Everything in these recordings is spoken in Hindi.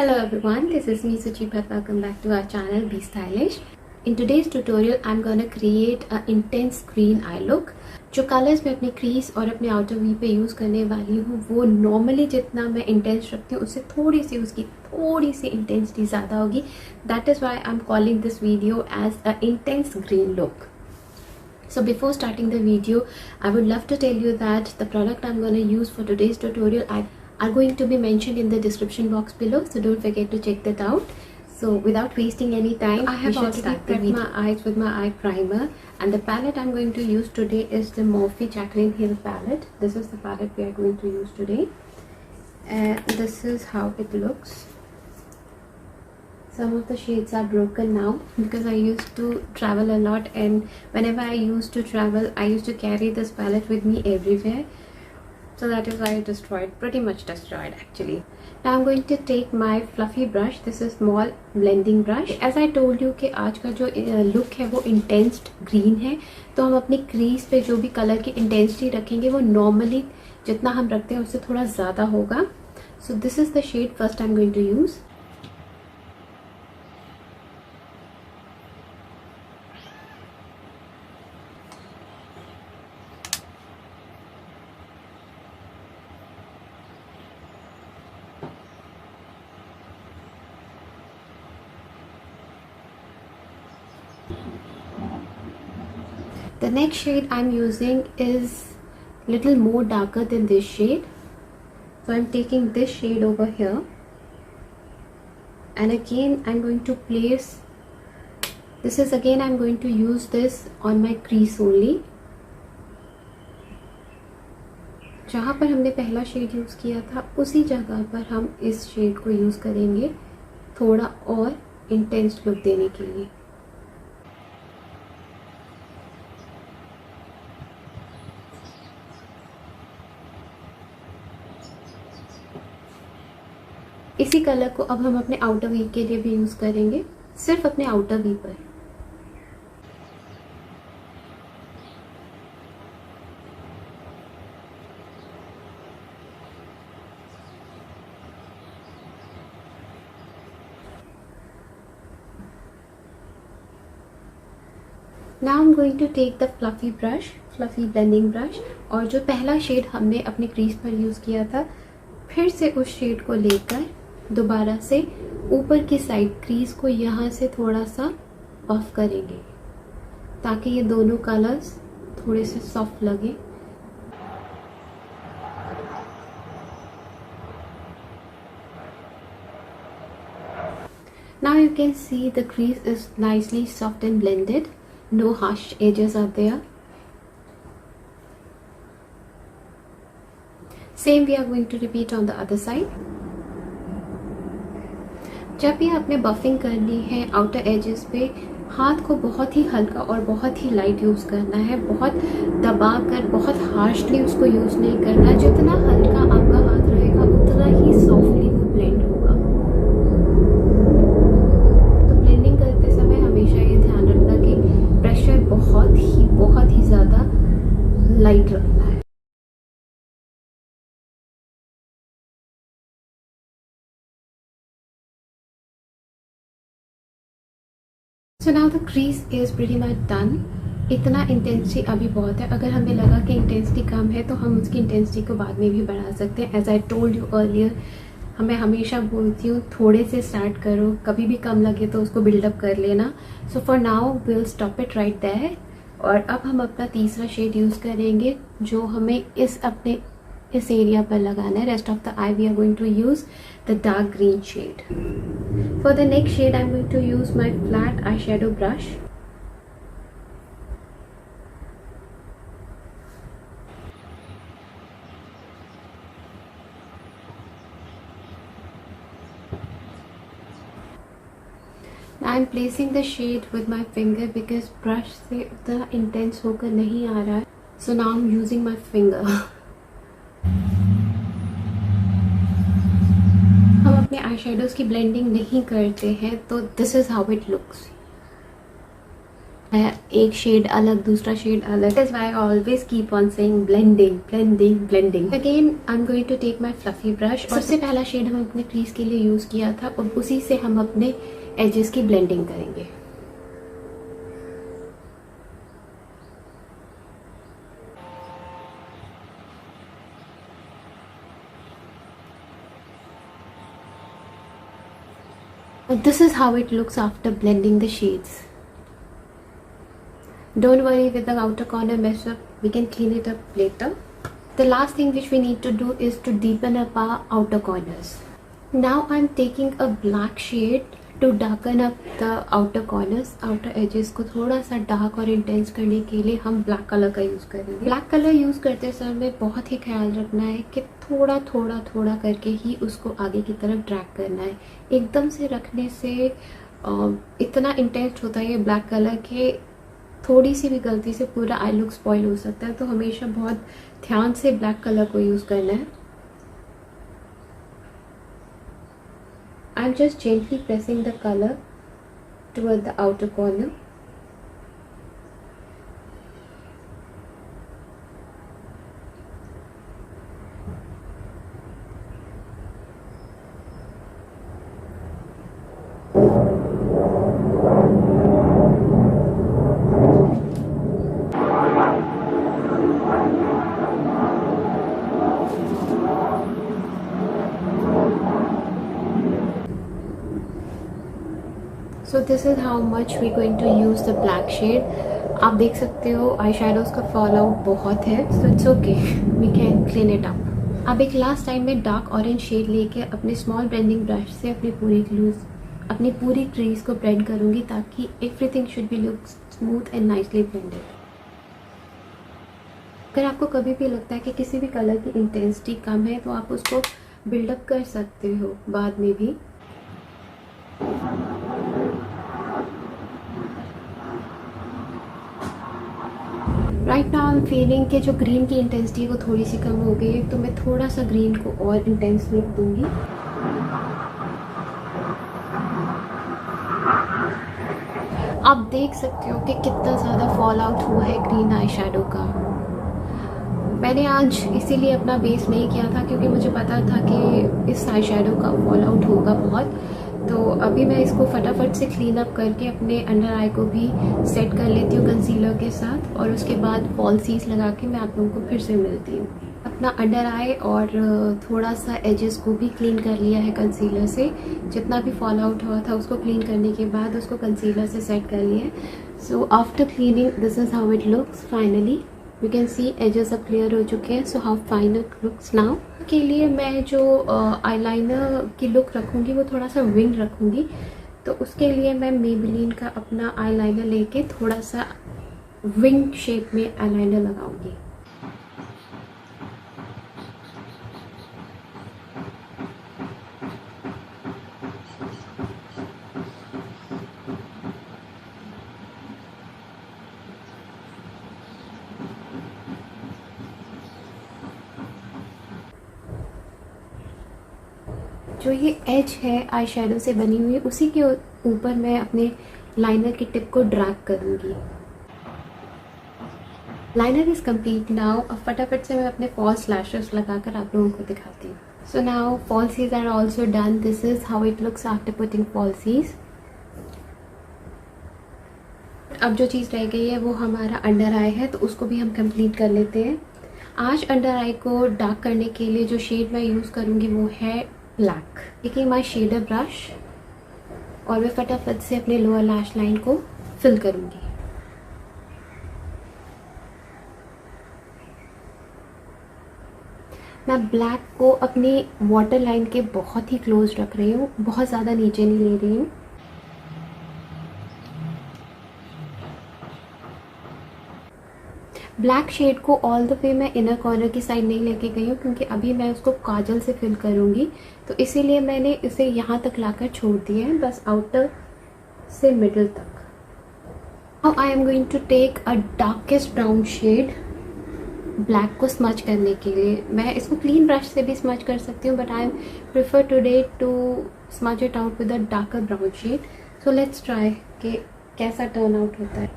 Hello everyone, this is me Suchi Bhatt. Welcome back to our channel Be Stylish. In today's tutorial, I'm gonna create an intense green eye look. जो कलर्स मैं अपने क्रीज और अपने आउटर वी पे यूज़ करने वाली हूँ वो नॉर्मली जितना मैं इंटेंस रखती हूँ उससे थोड़ी सी इंटेंसिटी ज़्यादा होगी. That is why I am calling this video as a intense green look. So before starting the video, I would love to tell you that the product I'm going to use for today's tutorial are going to be mentioned in the description box below. So don't forget to check that out. So without wasting any time, I have already prepped my eyes with my eye primer. And the palette I'm going to use today is the Morphe Jaclyn Hill palette. This is the palette we are going to use today. And this is how it looks. Some of the shades are broken now because I used to travel a lot, and whenever I used to travel I used to carry this palette with me everywhere, so that is why it pretty much destroyed actually. Now I'm going to take my fluffy brush. This is small blending brush. As I told you कि आज का जो look है वो intense green है, तो हम अपनी crease पे जो भी color की intensity रखेंगे वो normally जितना हम रखते हैं उससे थोड़ा ज़्यादा होगा. So this is the shade first I'm going to use. The next shade I'm using is little more darker than this shade, so I'm taking this shade over here, and again I'm going to place this is again I'm going to use this on my crease only. जहाँ पर हमने पहला शेड यूज़ किया था उसी जगह पर हम इस शेड को यूज़ करेंगे थोड़ा और इंटेंस लुक देने के लिए. इसी कलर को अब हम अपने आउटर वी के लिए भी यूज़ करेंगे, सिर्फ अपने आउटर वी पर. Now I'm going to take the fluffy blending brush, और जो पहला शेड हमने अपने क्रीज पर यूज़ किया था फिर से उस शेड को लेकर दोबारा से ऊपर की साइड क्रीज को यहाँ से थोड़ा सा ऑफ करेंगे ताकि ये दोनों कलर्स थोड़े से सॉफ्ट लगे. Now you can see the crease is nicely soft and blended. No harsh edges are there. Same we are going to repeat on the other side. जब भी आपने बफिंग करनी है आउटर एजेस पे, हाथ को बहुत ही हल्का और बहुत ही लाइट यूज़ करना है. बहुत दबा कर बहुत हार्शली उसको यूज़ नहीं करना. जितना हल्का आपका हाथ रहेगा उतना ही सॉफ्टली वो ब्लेंड होगा. तो ब्लेंडिंग करते समय हमेशा ये ध्यान रखना कि प्रेशर बहुत ही ज़्यादा लाइट रखना है. So now the crease is pretty much done. इतना इंटेंसिटी अभी बहुत है. अगर हमें लगा कि इंटेंसिटी कम है तो हम उसकी इंटेंसिटी को बाद में भी बढ़ा सकते हैं. As I told you earlier, मैं हमेशा बोलती हूँ थोड़े से स्टार्ट करो, कभी भी कम लगे तो उसको बिल्डअप कर लेना. So for now will stop it right there. और अब हम अपना तीसरा शेड यूज़ करेंगे जो हमें इस एरिया पर लगाना है. Rest of the eye we are going to use the dark green shade. For the next shade I'm going to use my flat eyeshadow brush. Now I'm placing the shade with my finger because brush से उतना intense होकर नहीं आ रहा है. So now I'm using my finger. हम अपने आई शेडोज़ की ब्लेंडिंग नहीं करते हैं तो this is how it looks. एक शेड अलग, दूसरा शेड अलग. That's why I always keep on saying blending, blending, blending. Again, I'm going to take my fluffy brush. सबसे पहला शेड हम अपने क्रीज के लिए यूज किया था और उसी से हम अपने एजेस की ब्लेंडिंग करेंगे. This is how it looks after blending the shades. Don't worry with the outer corner mess up, we can clean it up later. The last thing which we need to do is to deepen up our outer corners. Now I'm taking a black shade to darken up the outer corners, outer edges को थोड़ा सा डार्क और इंटेंस करने के लिए हम ब्लैक कलर का यूज़ करेंगे. ब्लैक कलर यूज़ करते समय बहुत ही ख्याल रखना है कि थोड़ा थोड़ा थोड़ा करके ही उसको आगे की तरफ ड्रैग करना है. एकदम से रखने से इतना इंटेंस होता है ये ब्लैक कलर के थोड़ी सी भी गलती से पूरा आई लुक स्पॉइल हो सकता है. तो हमेशा बहुत ध्यान से ब्लैक कलर को यूज़ करना है. I am just gently pressing the colour toward the outer corner. So this is how much we're going to use the black shade. आप देख सकते हो आई शेडोज़ का फॉल आउट बहुत है. So it's okay, we can clean it up. अब एक लास्ट टाइम में डार्क ऑरेंज शेड लेके अपने स्मॉल ब्लेंडिंग ब्रश से अपनी पूरी क्रीज को ब्लेंड करूँगी ताकि everything should be look smooth and nicely blended. अगर आपको कभी भी लगता है कि किसी भी कलर की इंटेंसिटी कम है तो आप उसको बिल्डअप कर सकते हो बाद में भी. Right now I am feeling कि जो ग्रीन की इंटेंसिटी वो थोड़ी सी कम हो गई है तो मैं थोड़ा सा ग्रीन को और इंटेंस लुक दूंगी. आप देख सकते हो कि कितना ज़्यादा फॉल आउट हुआ है ग्रीन आई शेडो का. मैंने आज इसीलिए अपना बेस नहीं किया था क्योंकि मुझे पता था कि इस आई शेडो का फॉल आउट होगा बहुत. तो अभी मैं इसको फटाफट से क्लीन अप करके अपने अंडर आई को भी सेट कर लेती हूँ कंसीलर के साथ और उसके बाद फॉल्सीज लगा के मैं आप लोगों को फिर से मिलती हूँ. अपना अंडर आई और थोड़ा सा एजेस को भी क्लीन कर लिया है कंसीलर से. जितना भी फॉल आउट हुआ था उसको क्लीन करने के बाद उसको कंसीलर से सेट कर लिया है. So after cleaning this is how it looks finally. You can see edges अब क्लियर हो चुके हैं. So how fine it looks now. के लिए मैं जो आईलाइनर की लुक रखूँगी वो थोड़ा सा विंग रखूँगी. तो उसके लिए मैं मेबेलिन का अपना आईलाइनर लेके थोड़ा सा विंग शेप में आईलाइनर लगाऊंगी. जो ये एज है आई शेडो से बनी हुई उसी के ऊपर मैं अपने लाइनर की टिप को ड्रैग करूँगी. Liner is complete now. अब फटाफट से मैं अपने फॉल्स लैशेस लगाकर आप लोगों को दिखाती हूँ. So now falsies are also done. This is how it looks after putting falsies. अब जो चीज़ रह गई है वो हमारा अंडर आई है तो उसको भी हम कंप्लीट कर लेते हैं. आज अंडर आई को डार्क करने के लिए जो शेड मैं यूज़ करूँगी वो है black. Taking my shader brush और मैं फटाफट से अपने लोअर लैश लाइन को फिल करूँगी. मैं ब्लैक को अपनी वाटर लाइन के बहुत ही क्लोज रख रही हूँ, बहुत ज़्यादा नीचे नहीं ले रही हूँ. ब्लैक शेड को ऑल द वे मैं इनर कॉर्नर की साइड नहीं लेके गई हूँ क्योंकि अभी मैं उसको काजल से फिल करूँगी. तो इसीलिए मैंने इसे यहाँ तक लाकर छोड़ दिया है, बस आउटर से मिडल तक. Now I am going to take a darkest brown shade black को स्मच करने के लिए. मैं इसको क्लीन ब्रश से भी स्मच कर सकती हूँ but I prefer today to smudge it out with a darker brown shade. So let's try कि कैसा टर्न आउट होता है.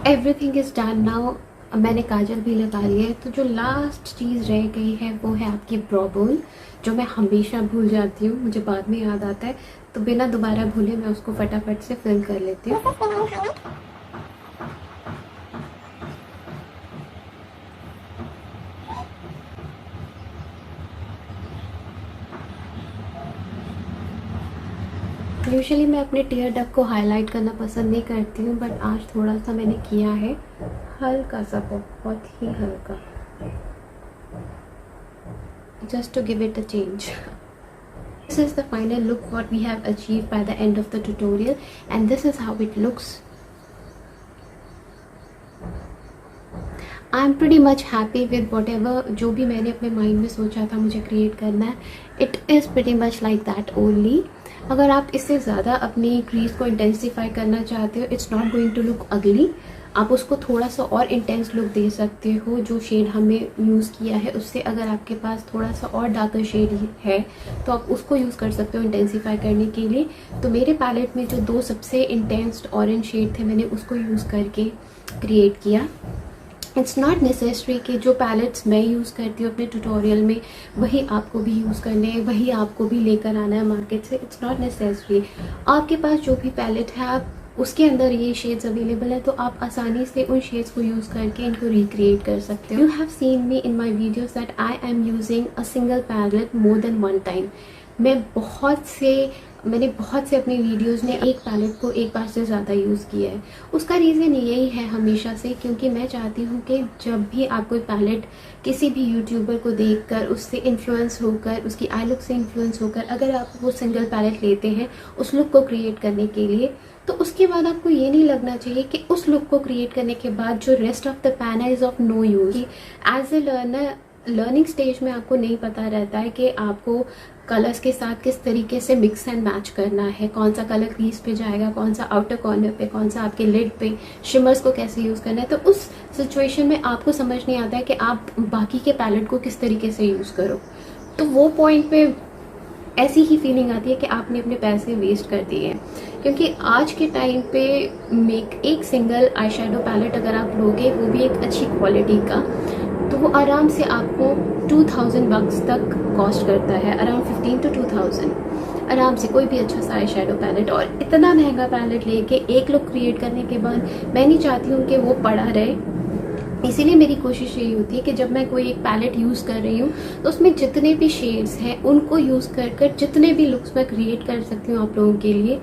Everything is done now. मैंने काजल भी लगा ली है, तो जो लास्ट चीज़ रह गई है वो है आपकी ब्रो बोन, जो मैं हमेशा भूल जाती हूँ, मुझे बाद में याद आता है। तो बिना दोबारा भूले मैं उसको फटाफट से फिल कर लेती हूँ। यूजुअली मैं अपने टीयर डक को हाईलाइट करना पसंद नहीं करती हूँ, बट आज थोड़ा सा मैंने किया है, हल्का सा, बहुत ही हल्का, just to give it a change. This is the final look what we have achieved by the end of the tutorial, and this is how it looks. I am pretty much happy with whatever जो भी मैंने अपने माइंड में सोचा था मुझे क्रिएट करना है. It is pretty much like that only. अगर आप इससे ज़्यादा अपनी क्रीज को इंटेंसिफाई करना चाहते हो, it's not going to look ugly. आप उसको थोड़ा सा और इंटेंस लुक दे सकते हो. जो शेड हमने यूज़ किया है उससे अगर आपके पास थोड़ा सा और डार्कर शेड है तो आप उसको यूज़ कर सकते हो इंटेंसिफाई करने के लिए. तो मेरे पैलेट में जो दो सबसे इंटेंस ऑरेंज शेड थे मैंने उसको यूज़ करके क्रिएट किया. इट्स नॉट नेसेसरी कि जो पैलेट्स मैं यूज़ करती हूँ अपने ट्यूटोरियल में वही आपको भी यूज़ करने हैं, वही आपको भी लेकर आना है मार्केट से. It's not necessary. आपके पास जो भी पैलेट है आप उसके अंदर ये शेड्स अवेलेबल है, तो आप आसानी से उन शेड्स को यूज़ करके इनको रिक्रिएट कर सकते हो. You have seen me in my videos that I am using a single palette more than one time. मैंने बहुत से अपनी वीडियोस में एक पैलेट को एक बार से ज़्यादा यूज़ किया है. उसका रीज़न यही है हमेशा से, क्योंकि मैं चाहती हूँ कि जब भी आप कोई पैलेट किसी भी यूट्यूबर को देखकर उससे इन्फ्लुएंस होकर, उसकी आई लुक से इन्फ्लुएंस होकर अगर आप वो सिंगल पैलेट लेते हैं उस लुक को क्रिएट करने के लिए, तो उसके बाद आपको ये नहीं लगना चाहिए कि उस लुक को क्रिएट करने के बाद जो रेस्ट ऑफ द पैन है is of no use. As a learner learning stage में आपको नहीं पता रहता है कि आपको कलर्स के साथ किस तरीके से मिक्स एंड मैच करना है, कौन सा कलर क्रीज पे जाएगा, कौन सा आउटर कॉर्नर पे, कौन सा आपके लिड पे, शिमर्स को कैसे यूज़ करना है. तो उस सिचुएशन में आपको समझ नहीं आता है कि आप बाकी के पैलेट को किस तरीके से यूज़ करो. तो वो पॉइंट पे ऐसी ही फीलिंग आती है कि आपने अपने पैसे वेस्ट कर दिए हैं. क्योंकि आज के टाइम पे एक सिंगल आई शेडो पैलेट अगर आप लोगे, वो भी एक अच्छी क्वालिटी का, तो वो आराम से आपको 2000 बक्स तक कॉस्ट करता है. अराउंड 15 to 2000 आराम से कोई भी अच्छा सा आई शेडो पैलेट. और इतना महंगा पैलेट लेके एक लुक क्रिएट करने के बाद मैं नहीं चाहती हूँ कि वो पड़ा रहे. इसीलिए मेरी कोशिश यही होती है कि जब मैं कोई एक पैलेट यूज़ कर रही हूँ तो उसमें जितने भी शेड्स हैं उनको यूज़ कर जितने भी लुक्स मैं क्रिएट कर सकती हूँ आप लोगों के लिए,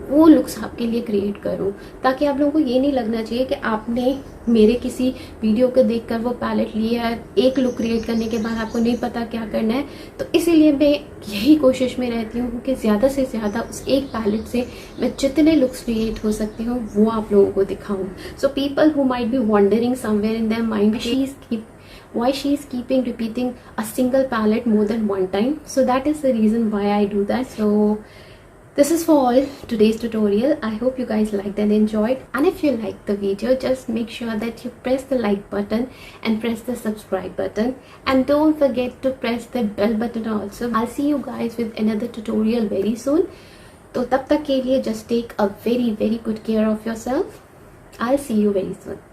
वो लुक्स आपके लिए क्रिएट करूं, ताकि आप लोगों को ये नहीं लगना चाहिए कि आपने मेरे किसी वीडियो को देखकर वो पैलेट लिया है, एक लुक क्रिएट करने के बाद आपको नहीं पता क्या करना है. तो इसीलिए मैं यही कोशिश में रहती हूँ कि ज़्यादा से ज़्यादा उस एक पैलेट से मैं जितने लुक्स क्रिएट हो सकती हूँ वो आप लोगों को दिखाऊँ. So people who might be wondering somewhere in their mind why she is keeping repeating a single palette more than one time, so that is the reason why I do that. So this is for all today's tutorial. I hope you guys liked and enjoyed, and if you liked the video, just make sure that you press the like button and press the subscribe button, and don't forget to press the bell button also. I'll see you guys with another tutorial very soon. तो तब तक के लिए just take a very good care of yourself. I'll see you very soon.